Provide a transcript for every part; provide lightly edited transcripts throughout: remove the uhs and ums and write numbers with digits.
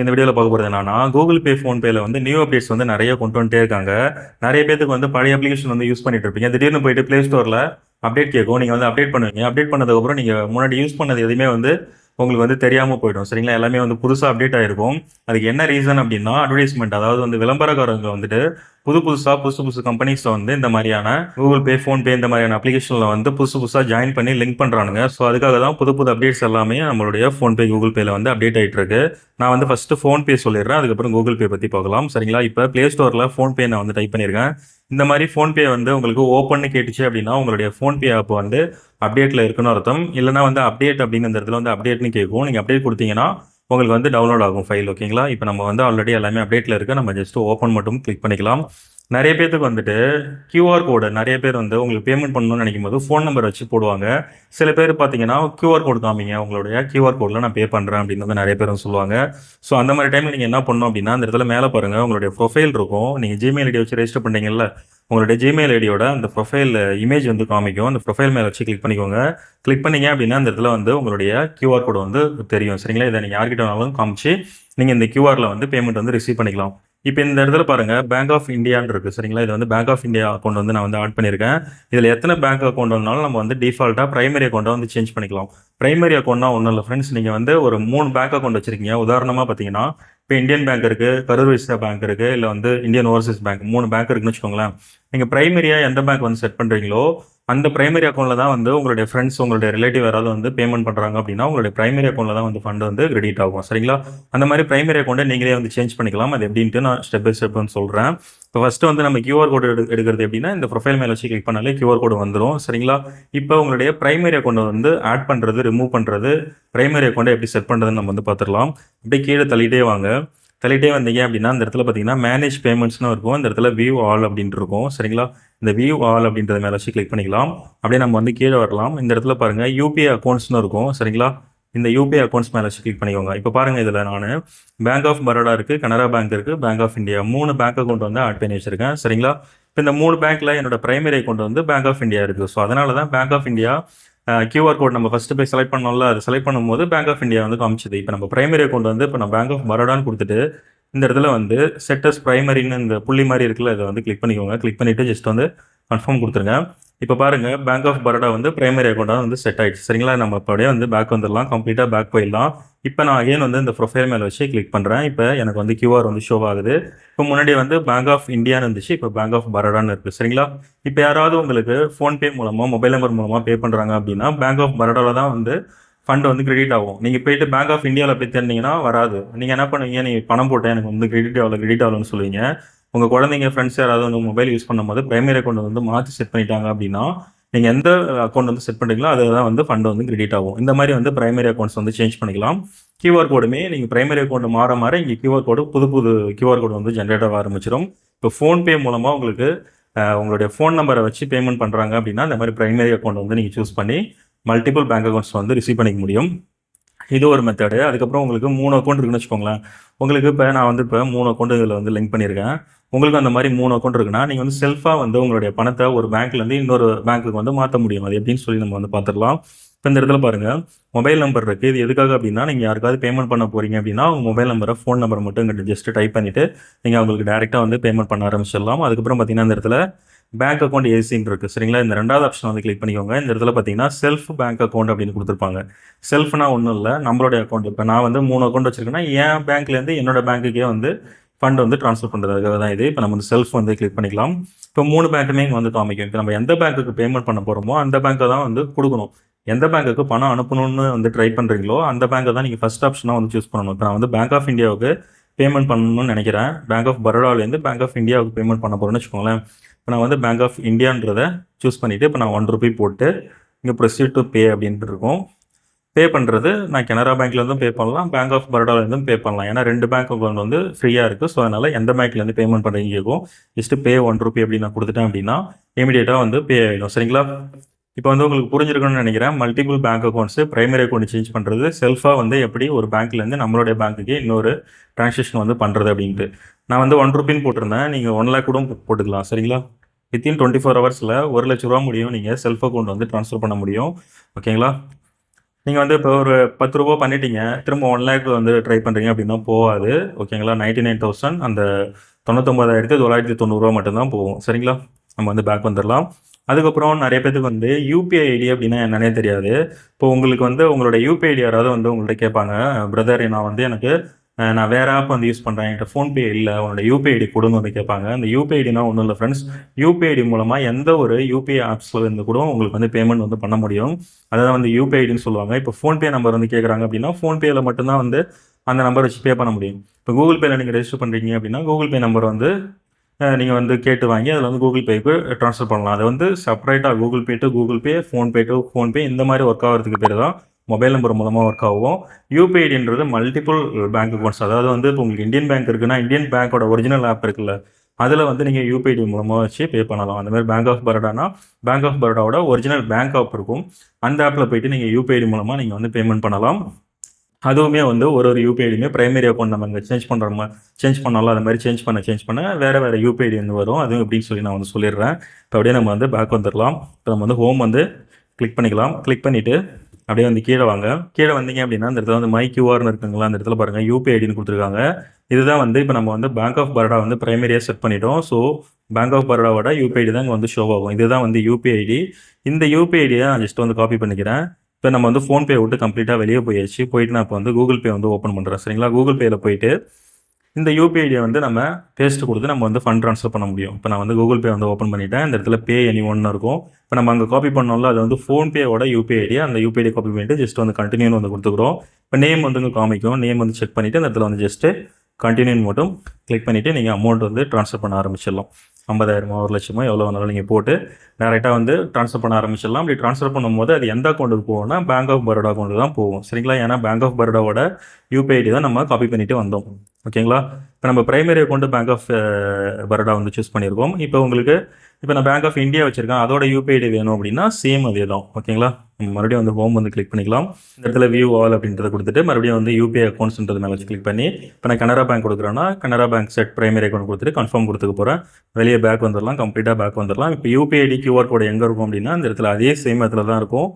இந்த வீடியோவில் பார்க்க போகிறது என்னன்னா கூகுள் பே ஃபோன்பேல வந்து நியூ அப்டேட்ஸ் வந்து நிறைய கொண்டு வந்துட்டே இருக்காங்க. நிறைய பேருக்கு வந்து பழைய அப்ளிகேஷன் வந்து யூஸ் பண்ணிட்டு இருப்பீங்க. திடீர்னு போயிட்டு ப்ளே ஸ்டோரில் அப்டேட் கேட்கும். நீங்கள் வந்து அப்டேட் பண்ணுவீங்க. அப்டேட் பண்ணதுக்கப்புறம் நீங்கள் முன்னாடி யூஸ் பண்ணது எதுவுமே வந்து உங்களுக்கு வந்து தெரியாமல் போயிடும். சரிங்களா? எல்லாமே வந்து புதுசாக அப்டேட் ஆகிருக்கும். அதுக்கு என்ன ரீசன் அப்படின்னா அட்வர்டைஸ்மெண்ட், அதாவது வந்து விளம்பரக்காரங்க வந்துட்டு புதுசு கம்பெனிஸில் வந்து இந்த மாதிரியான கூகுள் பே ஃபோன்பே இந்த மாதிரியான அப்ளிகேஷனில் வந்து புதுசாக ஜாயின் பண்ணி லிங்க் பண்ணுறானுங்க. ஸோ அதுக்காக தான் புது அப்டேட்ஸ் எல்லாமே நம்மளுடைய ஃபோன்பே கூகுள் பேல வந்து அப்டேட் ஆகிட்டு இருக்கு. நான் வந்து ஃபஸ்ட்டு ஃபோன்பே சொல்லிடுறேன், அதுக்கப்புறம் கூகுள் பே பற்றி பார்க்கலாம். சரிங்களா? இப்போ ப்ளே ஸ்டோரில் ஃபோன்பே நான் வந்து டைப் பண்ணியிருக்கேன். இந்த மாதிரி ஃபோன்பே வந்து உங்களுக்கு ஓப்பன்னு கேட்டுச்சு அப்படின்னா உங்களுடைய ஃபோன்பே ஆப் வந்து அப்டேட்டில் இருக்குன்னு அர்த்தம். இல்லைனா வந்து அப்டேட் அப்படின்னு இந்த இடத்துல வந்து அப்டேட்னு கேட்கும். நீங்கள் அப்டேட் கொடுத்தீங்கன்னா உங்களுக்கு வந்து டவுன்லோட் ஆகும் ஃபைல். ஓகேங்களா? இப்போ நம்ம வந்து ஆல்ரெடி எல்லாமே அப்டேட்டில் இருக்குது. நம்ம ஜஸ்ட் ஓப்பன் மட்டும் கிளிக் பண்ணிக்கலாம். நிறைய பேருக்கு வந்துட்டு QR கோடு, நிறைய பேர் வந்து உங்களுக்கு பேமெண்ட் பண்ணணும்னு நினைக்கும் போது ஃபோன் நம்பர் வச்சு போடுவாங்க. சில பேர் பார்த்தீங்கன்னா QR கோடு காமிங்க, உங்களுடைய QR கோடில் நான் பே பண்ணுறேன் அப்படின்னு வந்து நிறைய பேர் சொல்லுவாங்க. ஸோ அந்த மாதிரி டைமில் நீங்கள் என்ன பண்ணணும் அப்படின்னா, அந்த இடத்துல மேலே பாருங்கள் உங்களுடைய ப்ரொஃபைல் இருக்கும். நீங்கள் Gmail ஐடி வச்சு ரெஜிஸ்டர் பண்ணீங்கல்ல, உங்களுடைய Gmail ஐடியோட அந்த ப்ரொஃபைல் இமேஜ் வந்து காமிக்கும். அந்த ப்ரொஃபைல் மேலே வச்சு கிளிக் பண்ணிக்கோங்க. கிளிக் பண்ணீங்க அப்படின்னா அந்த இடத்துல வந்து உங்களுடைய QR கோடு வந்து தெரியும். சரிங்களா? இதை நீங்கள் யார்கிட்ட வேணாலும் காமிச்சு நீங்கள் இந்த QRல வந்து பேமெண்ட் வந்து ரிசீவ் பண்ணிக்கலாம். இப்போ இந்த இடத்துல பாருங்க பேங்க் ஆஃப் இந்தியான்னு இருக்கு. சரிங்களா? இது வந்து பேங்க் ஆஃப் இந்தியா அக்கௌண்ட் வந்து நான் வந்து ஆட் பண்ணியிருக்கேன். இதில் எத்தனை பேங்க் அக்கௌண்ட் வந்தாலும் நம்ம வந்து டிஃபால்ட்டாக பிரைமரி அக்கௌண்ட்டை வந்து சேஞ்ச் பண்ணிக்கலாம். பிரைமரி அக்கௌண்ட்னா ஒன்றும் இல்லை ஃப்ரெண்ட்ஸ், நீங்கள் வந்து ஒரு 3 பேங்க் அக்கௌண்ட் வச்சிருக்கீங்க. உதாரணமாக பார்த்தீங்கன்னா இப்போ இந்தியன் பேங்க் இருக்குது, கரூர் வைஸ்யா பேங்க் இருக்குது, இல்லை வந்து இந்தியன் ஓவர்சீஸ் பேங்க், 3 பேங்க் இருக்குன்னு வச்சுக்கோங்களேன். நீங்கள் பிரைமரியாக எந்த பேங்க் வந்து செட் பண்ணுறீங்களோ அந்த பிரைமரி அக்கௌண்ட்டில் தான் வந்து உங்களுடைய ஃப்ரெண்ட்ஸ், உங்களுடைய ரிலேட்டிவ் யாராவது வந்து பேமெண்ட் பண்ணுறாங்க அப்படின்னா உங்களுடைய பிரைமரி அக்கௌண்ட்டில் தான் வந்து ஃபண்ட் வந்து கிரெடிட் ஆகும். சரிங்களா? அந்த மாதிரி பிரைமரி அக்கௌண்ட்டை நீங்களே வந்து சேஞ்ச் பண்ணிக்கலாம். அது எப்படின்ட்டு நான் ஸ்டெப் பை ஸ்டெப் வந்து சொல்கிறேன். இப்போ ஃபஸ்ட்டு வந்து நம்ம QR கோடு எடுக்கிறது எப்படின்னா, இந்த ப்ரொஃபைல் மேலே வச்சு கிளிக் பண்ணாலே QR கோடு வந்துடும். சரிங்களா? இப்போ உங்களுடைய பிரைமரி அக்கௌண்ட்டை வந்து ஆட் பண்ணுறது, ரிமூவ் பண்ணுறது, பிரைமரி அக்கௌண்ட்டை எப்படி செட் பண்ணுறதுன்னு நம்ம வந்து பார்த்துடலாம். அப்படியே கீழே தள்ளிட்டே வாங்க. தள்ளிட்டே வந்தீங்க அப்படின்னா அந்த இடத்துல பார்த்தீங்கன்னா மேனேஜ் பேமெண்ட்ஸ்னு இருக்கும். இந்த இடத்துல வியூ ஆல் அப்படின்ட்டு இருக்கும். சரிங்களா? இந்த வியூ ஆல் அப்படின்றத மேலே வச்சு கிளிக் பண்ணிக்கலாம். அப்படியே நம்ம வந்து கீழே வரலாம். இந்த இடத்துல பாருங்கள் UPI அக்கௌண்ட்ஸ்னு இருக்கும். சரிங்களா? இந்த UPI அக்கௌண்ட்ஸ் மேலே வச்சு கிளிக் பண்ணிக்கோங்க. இப்போ பாருங்கள், இதில் நான் பேங்க் ஆஃப் பரோடா இருக்குது, கனரா பேங்க் இருக்குது, bank of India 3 bank account வந்து ஆட் பண்ணி வச்சிருக்கேன். சரிங்களா? இப்போ இந்த 3 பேங்க்கில் என்னோட பிரைமரி அக்கௌண்ட் வந்து பேங்க் ஆஃப் இந்தியா இருக்குது. ஸோ அதனால தான் bank of India QR code நம்ம ஃபஸ்ட்டு போய் செலக்ட் பண்ணோம்ல, அது செலக்ட் பண்ணும்போது பேங்க் ஆஃப் இந்தியா வந்து காமிச்சுது. இப்போ நம்ம பிரைமரி அக்கௌண்ட் வந்து இப்போ நான் பேங்க் ஆஃப் பரோடான்னு கொடுத்துட்டு இந்த இடத்துல வந்து செட்டஸ் பிரைமரின்னு இந்த புள்ளி மாதிரி இருக்குல்ல, இதை வந்து கிளிக் பண்ணிக்கோங்க. கிளிக் பண்ணிவிட்டு ஜஸ்ட் வந்து கன்ஃபார்ம் கொடுத்துருங்க. இப்போ பாருங்கள் பேங்க் ஆஃப் பரோடா வந்து பிரைமரி அக்கௌண்ட்டாக வந்து செட் ஆகிடுச்சு. சரிங்களா? நம்ம அப்படியே வந்து பேக் வந்துடலாம், கம்ப்ளீட்டாக பேக் போயிடலாம். இப்போ நான் அகைன் வந்து இந்த ப்ரொஃபைல் மேலே வச்சு கிளிக் பண்ணுறேன். இப்போ எனக்கு வந்து QR வந்து ஷோ ஆகுது. இப்போ முன்னாடி வந்து பேங்க் ஆஃப் இந்தியான்னு இருந்துச்சு, இப்போ பேங்க் ஆஃப் பரோடான்னு இருக்குது. சரிங்களா? இப்போ யாராவது உங்களுக்கு ஃபோன்பே மூலமாக, மொபைல் நம்பர் மூலமாக பே பண்ணுறாங்க அப்படின்னா பேங்க் ஆஃப் பரோடாவில் தான் வந்து ஃபண்ட் வந்து கிரெடிட் ஆகும். நீங்கள் போயிட்டு பேங்க் ஆஃப் இந்தியாவில் போய் தேர்ந்தீங்கன்னா வராது. நீங்கள் என்ன பண்ணுவீங்க, நீங்கள் பணம் போட்டேன் எனக்கு வந்து கிரெடிட் ஆகலன்னு சொல்லுவீங்க. உங்கள் குழந்தைங்க, ஃப்ரெண்ட்ஸ் யாராவது வந்து மொபைல் யூஸ் பண்ணும்போது பிரைமரி அக்கௌண்ட் வந்து மாற்றி செட் பண்ணிட்டாங்க அப்படின்னா நீங்கள் எந்த அக்கௌண்ட் வந்து செட் பண்ணுறீங்களோ அதுதான் வந்து ஃபண்ட் வந்து கிரெடிட் ஆகும். இந்த மாதிரி வந்து பிரைமரி அக்கௌண்ட்ஸ் வந்து சேஞ்ச் பண்ணிக்கலாம். QR கோடுமே நீங்கள் பிரைமரி அக்கௌண்ட் மாற இங்கே QR கோடு புது QR கோடு வந்து ஜென்ரேட் ஆக ஆரம்பிச்சிடும். இப்போ ஃபோன்பே மூலமாக உங்களுக்கு உங்களுடைய ஃபோன் நம்பரை வச்சு பேமெண்ட் பண்ணுறாங்க அப்படின்னா இந்த மாதிரி பிரைமரி அக்கௌண்ட் வந்து நீங்கள் சூஸ் பண்ணி மல்டிபிள் பேங்க் அக்கௌண்ட்ஸ் வந்து ரிசீவ் பண்ணிக்க முடியும். இது ஒரு மெத்தடு. அதுக்கப்புறம் உங்களுக்கு 3 அக்கௌண்ட் இருக்குன்னு வச்சுக்கோங்களேன். உங்களுக்கு இப்போ நான் வந்து இப்போ 3 அக்கௌண்ட் இதில் வந்து லிங்க் பண்ணியிருக்கேன். உங்களுக்கு அந்த மாதிரி 3 அக்கௌண்ட் இருக்குன்னா நீங்கள் வந்து செல்ஃபாக வந்து உங்களுடைய பணத்தை ஒரு பேங்க்லேருந்து இன்னொரு பேங்க்குக்கு வந்து மாற்ற முடியும். அது எப்படின்னு சொல்லி நம்ம வந்து பார்த்துடலாம். இப்போ இந்த இடத்துல பாருங்கள் மொபைல் நம்பர் இருக்குது. இது எதுக்காக அப்படின்னா, நீங்கள் யாருக்காவது பேமெண்ட் பண்ண போகிறீங்க அப்படின்னா உங்கள் மொபைல் நம்பரை, ஃபோன் நம்பரை மட்டும் இங்கே ஜஸ்ட் டைப் பண்ணிவிட்டு நீங்கள் அவங்களுக்கு டேரெக்டாக வந்து பேமெண்ட் பண்ண ஆரம்பிச்சிடலாம். அதுக்கப்புறம் பார்த்தீங்கன்னா இந்த இடத்துல பேங்க் அக்கௌண்ட் ஏசின்னு இருக்குது. சரிங்களா? இந்த 2வது ஆப்ஷன் வந்து கிளிக் பண்ணிக்கோங்க. இந்த இடத்துல பார்த்தீங்கன்னா செல்ஃப் பேங்க் அக்கௌண்ட் அப்படின்னு கொடுத்துருப்பாங்க. செல்ஃப்னா ஒன்றும் இல்லை, நம்மளுடைய அக்கௌண்ட். இப்போ நான் வந்து 3 அக்கௌண்ட் வச்சிருக்கேன்னா என் பேங்க்லேருந்து என்னோட பேங்க்குக்கே வந்து ஃபண்ட் வந்து ட்ரான்ஸ்ஃபர் பண்ணுறதுக்காக தான் இது. இப்போ நம்ம வந்து செல்ஃப் வந்து கிளிக் பண்ணிக்கலாம். இப்போ 3 பேங்க்குமே இங்கே வந்து காமிக்கும். இப்போ நம்ம எந்த பேங்க்குக்கு பேமெண்ட் பண்ண போகிறோமோ அந்த பேங்க்கை தான் வந்து கொடுக்கணும். எந்த பேங்க்குக்கு பணம் அனுப்பணும்னு வந்து ட்ரை பண்ணுறீங்களோ அந்த பேங்க்கை தான் நீங்கள் ஃபஸ்ட் ஆப்ஷனாக வந்து சூஸ் பண்ணணும். இப்போ நான் வந்து பேங்க் ஆஃப் இந்தியாவுக்கு பேமெண்ட் பண்ணணும்னு நினைக்கிறேன். பேங்க் ஆஃப் பரோடாவிலேருந்து பேங்க் ஆஃப் இந்தியாவுக்கு பேமெண்ட் பண்ண போகிறேன்னு வச்சுக்கோங்களேன். இப்போ நான் வந்து பேங்க் ஆஃப் இந்தியான்றதை சூஸ் பண்ணிவிட்டு இப்போ நான் ₹1 போட்டு இங்கே ப்ரொசீட் டு பே அப்படின்ட்டு இருக்கும். பே பண்ணுறது நான் கனரா பேங்க்லேருந்தும் பே பண்ணலாம், பேங்க் ஆஃப் பரோடாவிலேருந்தும் பே பண்ணலாம். ஏன்னா 2 பேங்க் அக்கௌண்ட் வந்து ஃப்ரீயாக இருக்குது. ஸோ அதனால் எந்த பேங்க்லேருந்து பேமெண்ட் பண்ணுறீங்க கேட்கும். ஜஸ்ட்டு பே ₹1 அப்படி நான் கொடுத்துட்டேன் அப்படின்னா இமீடியட்டாக வந்து பே ஆகிடும். சரிங்களா? இப்போ வந்து உங்களுக்கு புரிஞ்சிருக்கணும்னு நினைக்கிறேன். Multiple bank accounts, primary account change பண்ணுறது, செல்ஃபாக வந்து எப்படி ஒரு பேங்க்லேருந்து நம்மளுடைய பேங்க்குக்கு இன்னொரு ட்ரான்சாக்ஷன் வந்து பண்ணுறது அப்படின்ட்டு. நான் வந்து ₹1 போட்டிருந்தேன். நீங்கள் 1 லேக் கூட போட்டுக்கலாம். சரிங்களா? வித்தின் 24 ஹவர்ஸில் ₹1,00,000 முடியும் நீங்கள் செல்ஃப் அக்கௌண்ட் வந்து ட்ரான்ஸ்ஃபர் பண்ண முடியும். ஓகேங்களா? நீங்க வந்து இப்போ ஒரு ரூ. 10 பண்ணிட்டீங்க. திரும்ப 1,00,000 வந்து ட்ரை பண்றீங்க அப்படின்னா போகாது. ஓகேங்களா? 99,000 அந்த ரூ. 99,990 மட்டும் தான் போகும். சரிங்களா? நம்ம வந்து பேக் வந்துரலாம். அதுக்கப்புறம் நெறைய பேத்துக்கு வந்து யுபிஐ ஐடி அப்படின்னா என்னன்னே தெரியாது. இப்போ உங்களுக்கு வந்து உங்களோட யுபிஐ ஐடி யாராவது வந்து உங்கள்ட்ட கேட்பாங்க. பிரதர் நான் வந்து எனக்கு நான் வேற ஆப் வந்து யூஸ் பண்றேன். என்கிட்ட ஃபோன்பே இல்ல. உன்னோட யுபிஐ ஐடி குடுன்னு வந்து கேட்பாங்க. அந்த யுபிஐ ஐடினா ஒண்ணும் இல்ல ஃபிரெண்ட்ஸ். யுபிஐ ஐடி மூலமா எந்த ஒரு யுபிஐ ஆப்ஸ்ல இருந்து கூட உங்களுக்கு வந்து பேமெண்ட் வந்து பண்ண முடியும். அதான் வந்து யுபிஐ ஐடின்னு சொல்லுவாங்க. இப்போ ஃபோன்பே நம்பர் வந்து கேட்குறாங்க அப்படின்னா, ஃபோன்பேல மட்டும் தான் வந்து அந்த நம்பர் வச்சு பே பண்ண முடியும். இப்போ கூகுள் பேல நீங்க ரெஜிஸ்டர் பண்றீங்க அப்படின்னா, கூகுள் பே நம்பர் வந்து நீங்க வந்து கேட்டு வாங்கி அதில வந்து கூகுள் பேக்கு ட்ரான்ஸ்ஃபர் பண்ணலாம். அது வந்து செப்பரேட்டா Google Pay to Google Pay, PhonePe to PhonePe இந்த மாரி ஒர்க் ஆகுறதுக்கு பேரு தான் மொபைல் நம்பர் மூலமா ஒர்க் ஆகும். யுபிஐ ஐடின்றது மல்டிபிள் பேங்க் அக்கவுண்ட்ஸ். அதாவது வந்து இப்போ உங்களுக்கு இந்தியன் பேங்க் இருக்குன்னா, இந்தியன் பேங்கோட ஒரிஜினல் ஆப் இருக்குல்ல, அதில வந்து நீங்க யுபிஐ ஐடி மூலமா வச்சு பே பண்ணலாம். அந்த மாரி பேங்க் ஆஃப் பரோடானா, பேங்க் ஆஃப் பரோடாவோட ஒரிஜினல் பேங்க் ஆப் இருக்கும். அந்த ஆப்ல போயிட்டு நீங்க யுபிஐ ஐடி மூலமா நீங்க வந்து பேமெண்ட் பண்ணலாம். அதுவுமே வந்து ஒரு யுபிஐ ஐடியுமே பிரைமரி அக்கவுண்ட் நம்ம இங்க சேஞ்ச் பண்ணோம்ல, அது மாரி சேஞ்ச் பண்ண வேற யுபிஐ ஐடி வந்து வரும். அதுவும் எப்படின்னு சொல்லி நான் வந்து சொல்லிடுறேன். இப்போ அப்படியே நம்ம வந்து பேக் வந்துரலாம். இப்போ நம்ம வந்து ஹோம் வந்து கிளிக் பண்ணிக்கலாம். கிளிக் பண்ணிட்டு அப்படியே வந்து கீழ வாங்க. கீழ வந்தீங்க அப்படின்னா, இந்த இடத்துல வந்து மை கியூஆர்ன்னு இருக்குங்களா, அந்த இடத்துல பாருங்க யுபிஐ ஐடின்னு குடுத்துருக்காங்க. இதுதான் வந்து இப்போ நம்ம வந்து பேங்க் ஆஃப் பரோடா வந்து பிரைமரியா செட் பண்ணிட்டோம். ஸோ பேங்க் ஆஃப் பரோடாவோட யுபிஐ ஐடி தான் இங்க வந்து ஷோ ஆகும். இதுதான் வந்து யுபிஐ ஐடி. இந்த யுபிஐ ஐடிய நான் ஜஸ்ட் வந்து காப்பி பண்ணிக்கிறேன். இப்போ நம்ம வந்து ஃபோன்பே விட்டு கம்ப்ளீட்டாக வெளியே போயாச்சு. போயிட்டு நான் இப்போ வந்து கூகுள் பே வந்து ஓப்பன் பண்ணுறேன். சரிங்களா? கூகுள் பேயில் போயிட்டு இந்த யுபிஐ ஐடியை வந்து நம்ம பேஸ்ட் கொடுத்து நம்ம வந்து ஃபண்ட் ட்ரான்ஸ்ஃபர் பண்ண முடியும். இப்போ நான் வந்து கூகுள் பே வந்து ஓப்பன் பண்ணிட்டேன். இந்த இடத்துல பே எனி ஒன்னு இருக்கும். இப்போ நம்ம அங்கே காப்பி பண்ணோம்ல, அது வந்து ஃபோன்பேவோட யுபிஐ ஐடி. அந்த யுபிஐ ஐடி காப்பி பண்ணிட்டு ஜஸ்ட் வந்து கண்டினியூன்னு வந்து கொடுத்துக்கிறோம். இப்போ நேம் வந்து இங்கே காமிக்கும். நேம் வந்து செக் பண்ணிவிட்டு அந்த இடத்துல வந்து ஜஸ்ட்டு கண்டினியூன்னு மட்டும் கிளிக் பண்ணிவிட்டு நீங்கள் அமௌண்ட் வந்து ட்ரான்ஸ்ஃபர் பண்ண ஆரம்பிச்சிடலாம். 50,000 1,00,000 எவ்வளோ வேணாலும் நீங்கள் போட்டு டேரெக்டாக வந்து ட்ரான்ஸ்ஃபர் பண்ண ஆரம்பிச்சிடலாம். அப்படி ட்ரான்ஸ்ஃபர் பண்ணும்போது அது எந்த அக்கௌண்ட்டுக்கு போகும்னா, பேங்க் ஆஃப் பரோடா அக்கௌண்ட்டு தான் போகும். சரிங்களா? ஏன்னா பேங்க் ஆஃப் பரோடாவோட யுபிஐ ஐடி தான் நம்ம காப்பி பண்ணிட்டு வந்தோம். ஓகேங்களா? இப்போ நம்ம primary account bank of Baroda வந்து சூஸ் பண்ணியிருக்கோம். இப்போ நான் பேங்க் ஆஃப் இந்தியா வச்சிருக்கேன். அதோட யுபிஐ ஐடி வேணும் அப்படின்னா சேம் அதே தான். ஓகேங்களா? மறுபடியும் வந்து ஹோம் வந்து கிளிக் பண்ணிக்கலாம். இந்த இடத்துல வியூ ஆல் அப்படின்றத கொடுத்துட்டு மறுபடியும் வந்து யூபிஐ அக்கௌண்ட்ஸ்ன்றது மேலே வச்சு கிளிக் பண்ணி, இப்போ நான் கனரா பேங்க் கொடுக்குறேன்னா, Canara bank set primary account கொடுத்துட்டு கன்ஃபார்ம் கொடுத்துக்க போகிறேன். வெளியே பேக் வந்துடலாம். கம்ப்ளீட்டாக பேக் வந்துடலாம். இப்போ யுபிஐ ஐடி கியூஆர் கோடு எங்கே இருக்கும் அப்படின்னா, இந்த இடத்துல அதே சேம் இடத்துல தான் இருக்கும்.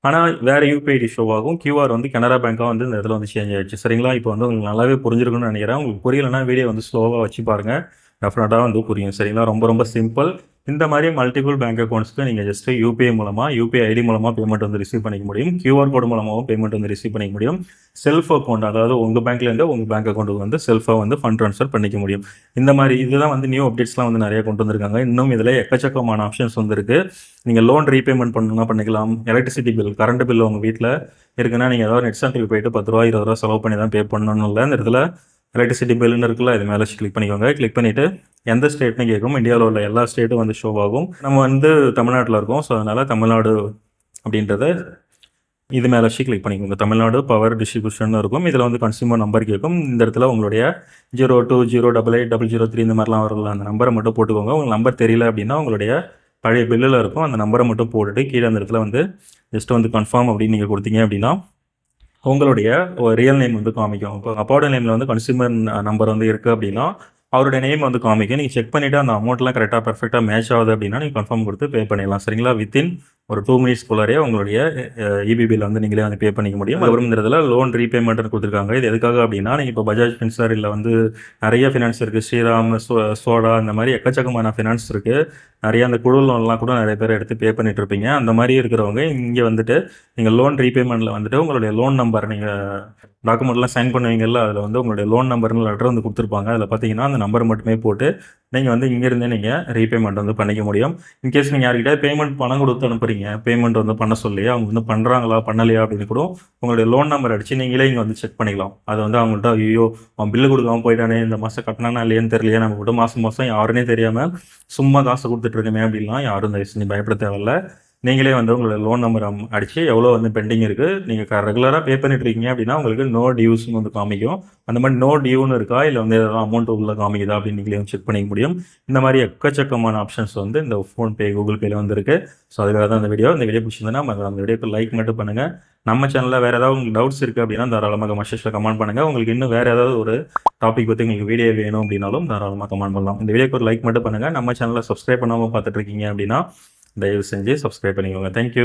ஆனால் வேறு யுபிஐ ஐடி ஷோ ஆகும். கியூஆர் வந்து கனரா பேங்காக வந்து இந்த இடத்துல வந்து சேஞ்ச் ஆயிடுச்சு. சரிங்களா? இப்போ வந்து உங்களுக்கு நல்லாவே புரிஞ்சிருக்குன்னு நினைக்கிறேன். உங்களுக்கு புரியலைன்னா வீடியோ வந்து ஸ்லோவாக வச்சு பாருங்கள். டெஃபினட்டாக வந்து புரியும். சரிங்களா? ரொம்ப ரொம்ப சிம்பிள். இந்த மாதிரி மல்டிபிள் பேங்க் அக்கௌண்ட்ஸ்க்கு நீங்கள் ஜஸ்ட் யுபிஐ மூலமாக யுபிஐ ஐடி மூலமாக பேமெண்ட் வந்து ரிசீவ் பண்ணிக்க முடியும். கியூஆர் கோடு மூலமாகவும் பேமெண்ட் வந்து ரிசீவ் பண்ணிக்க முடியும். செல்ஃப் அக்கௌண்ட், அதாவது உங்கள் பேங்க்லேருந்து உங்கள் பேங்க் அக்கௌண்ட்டுக்கு வந்து செல்ஃபாக வந்து ஃபண்ட் ட்ரான்ஸ்ஃபர் பண்ணிக்க முடியும். இந்த மாதிரி இதுதான் வந்து நியூ அப்டேட்ஸ்லாம் வந்து நிறைய கொண்டு வந்திருக்காங்க. இன்னும் இதில் எக்கச்சக்கமான ஆப்ஷன்ஸ் வந்துருக்கு. நீங்கள் லோன் ரீபேமெண்ட் பண்ணணும்னா பண்ணிக்கலாம். எலக்ட்ரிசிட்டி பில், கரண்ட் பில் உங்கள் வீட்டில் இருக்குன்னா நீங்கள் ஏதாவது நெட் சென்டருக்கு போயிட்டு ₹10 ₹20 செலவு பண்ணி தான் பே பண்ணணும் இல்லை. இந்த இடத்துல எலக்ட்ரிசிட்டி பில்லுன்னு இருக்குல்ல, இது மேலே கிளிக் பண்ணிக்கோங்க. கிளிக் பண்ணிவிட்டு எந்த ஸ்டேட்னு கேட்கும். இந்தியாவில் உள்ள எல்லா ஸ்டேட்டும் வந்து ஷோ ஆகும். நம்ம வந்து தமிழ்நாட்டில் இருக்கோம். ஸோ அதனால் தமிழ்நாடு அப்படின்றத இது மேலே வச்சு கிளிக் பண்ணிக்கோங்க. தமிழ்நாடு பவர் டிஸ்ட்ரிபியூஷன் இருக்கும். இதில் வந்து கன்சியூமர் நம்பர் கேட்கும். இந்த இடத்துல உங்களுடைய 02088003 இந்த மாதிரிலாம் வரல, அந்த நம்பரை மட்டும் போட்டுக்கோங்க. உங்களுக்கு நம்பர் தெரியல அப்படின்னா உங்களுடைய பழைய பில்லில் இருக்கும், அந்த நம்பரை மட்டும் போட்டுட்டு கீழே அந்த இடத்துல வந்து ஜஸ்ட் வந்து கன்ஃபார்ம் அப்படின்னு நீங்கள் கொடுத்தீங்க அப்படின்னா உங்களுடைய ரியல் நேம் வந்து காமிக்கும். இப்போ அப்பாவோட நேமில் வந்து கன்சியூமர் நம்பர் வந்து இருக்குது அப்படின்னா அவருடைய நேம் வந்து காமிக்கும். நீங்கள் செக் பண்ணிவிட்டு அந்த அமௌண்ட்லாம் கரெக்டாக பர்ஃபெக்டாக மேட்ச் ஆகுது அப்படின்னா நீங்கள் கன்ஃபார்ம் கொடுத்து பே பண்ணிடலாம். சரிங்களா? வித்தின் ஒரு 2 மினிட்ஸ்க்குள்ளாரே உங்களுடைய இபி பில் வந்து நீங்களே வந்து பே பண்ணிக்க முடியும். அதுக்கப்புறம் இந்த இடத்துல லோன் ரீபேமெண்ட்னு கொடுத்துருக்காங்க. இது எதுக்காக அப்படின்னா, நீங்கள் இப்போ பஜாஜ் ஃபின்சர் இல்லை வந்து நிறைய ஃபினான்ஸ் இருக்குது, ஸ்ரீராம், சோடா, இந்த மாதிரி எக்கச்சக்கமான ஃபினான்ஸ் இருக்குது. நிறைய அந்த குழு லோன்லாம் கூட நிறைய பேர் எடுத்து பே பண்ணிட்டு இருப்பீங்க. அந்த மாதிரி இருக்கிறவங்க இங்கே வந்துட்டு நீங்கள் லோன் ரீபேமெண்ட்டில் வந்துட்டு உங்களுடைய லோன் நம்பர் நீங்கள் டாக்குமெண்ட்லாம் சைன் பண்ணுவீங்கல்ல, அதில் வந்து உங்களுடைய லோன் நம்பர்னு லெட்டர் வந்து கொடுத்துருப்பாங்க. அதில் பார்த்தீங்கன்னா அந்த நம்பர் மட்டுமே போட்டு நீங்கள் வந்து இங்கேருந்தே நீங்கள் ரீபேமெண்ட் வந்து பண்ணிக்க முடியும். இன்கேஸ் நீங்கள் யார்கிட்ட பேமெண்ட் பணம் கொடுத்து அனுப்புறீங்க, பேமெண்ட் வந்து பண்ண சொல்லி அவங்க வந்து பண்ணுறாங்களா பண்ணலையா அப்படின்னு கூட உங்களுடைய லோன் நம்பர் அடித்து நீங்களே இங்கே வந்து செக் பண்ணிக்கலாம். அது வந்து அவங்கள்ட்ட ஐயோ அவன் பில்லு கொடுக்காம போயிட்டானே, இந்த மாதம் கட்டினானா இல்லையான்னு தெரியலையே, நம்ம கூட மாதம் யாருன்னே தெரியாமல் சும்மா காசு கொடுத்துட்ருக்கமே அப்படின்லாம் யாரும் தயவு செஞ்சு பயப்பட தேவையில்ல. நீங்களே வந்து உங்களோட லோன் நம்பர் அடித்து எவ்வளோ வந்து பெண்டிங் இருக்குது, நீங்கள் ரெகுலராக பே பண்ணிட்டு இருக்கீங்க அப்படின்னா உங்களுக்கு நோ டியூஸ்னு வந்து காமிக்கும். அந்த மாதிரி நோ டியூன்னு இருக்கா இல்லை வந்து ஏதாவது அமௌண்ட் உள்ள காமிக்குதா அப்படின்னு நீங்களே செக் பண்ணிக்க முடியும். இந்த மாதிரி எக்கச்சக்கமான ஆப்ஷன்ஸ் வந்து இந்த ஃபோன்பே, கூகுள் பேல வந்து இருக்குது. ஸோ அதுக்காக தான் இந்த வீடியோ பிடிச்சிருந்ததுன்னா அந்த வீடியோக்கு லைக் மட்டும் பண்ணுங்கள். நம்ம சேனலில் வேறு ஏதாவது உங்களுக்கு டவுட்ஸ் இருக்குது அப்படின்னா தாராளமாக கமெண்ட் கமெண்ட் பண்ணுங்கள். உங்களுக்கு இன்னும் வேறு ஏதாவது ஒரு டாபிக் பற்றி உங்களுக்கு வீடியோ வேணும் அப்படின்னாலும் தாராளமாக கமெண்ட் பண்ணலாம். இந்த வீடியோக்கு ஒரு லைக் மட்டும் பண்ணுங்கள். நம்ம சேனலில் சப்ஸ்கிரைப் பண்ணாமல் பார்த்துட்டு இருக்கீங்க அப்படின்னா தயவு செஞ்சு சப்ஸ்கிரைப் பண்ணிக்கோங்க. தேங்க்யூ.